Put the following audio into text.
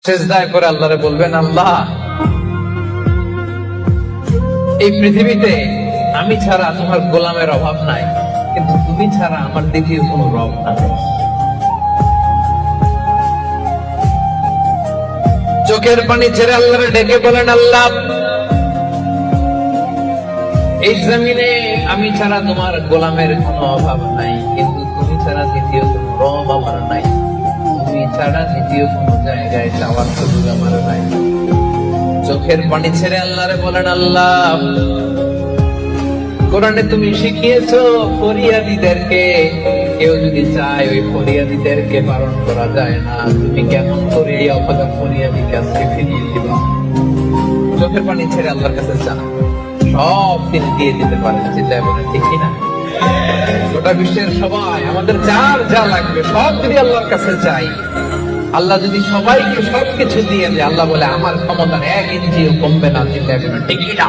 সিজদায় পড়ে আল্লাহরে বলবেন, আল্লাহ এই পৃথিবীতে আমি ছাড়া তোমার গোলামের অভাব নাই, কিন্তু তুমি ছাড়া আমার দ্বিতীয় কোনো রব নাই। চোখের পানি ছেড়ে আল্লাহরে ডেকে বলেন, আল্লাহ এই জমিনে আমি ছাড়া তোমার গোলামের কোনো অভাব নাই, কিন্তু তুমি ছাড়া দ্বিতীয় কোনো রব আমার নাই। তুমি ছাড়া দ্বিতীয় কোনো জায়গায় যাওয়ার সুযোগ আমার নাই। চোখের পানি ছেড়ে আল্লাহরে বলেন, আল্লাহ কোরআনে তুমি শিখিয়েছো ফরিয়াদীদেরকে কেউ যদি চায় ওই ফরিয়াদীদেরকে বারণ করা যায় না, তুমি কেমন করে এই অভাগা ফরিয়াদীকে আজকে ফিরিয়ে দিবা? চোখের পানি ছেড়ে আল্লাহর কাছে চান, সব তিনি দিয়ে দিতে পারেন। চিল্লায় বলেন ঠিক কিনা? গোটা বিশ্বের সবাই আমাদের যার যা লাগবে সব যদি আল্লাহর কাছে চাই, আল্লাহ যদি সবাইকে সবকিছু দিয়ে দেয়, আল্লাহ বলে আমার ক্ষমতার 1 ইঞ্চিও কমবে না। চিল্লায় বলেন ঠিক কিনা?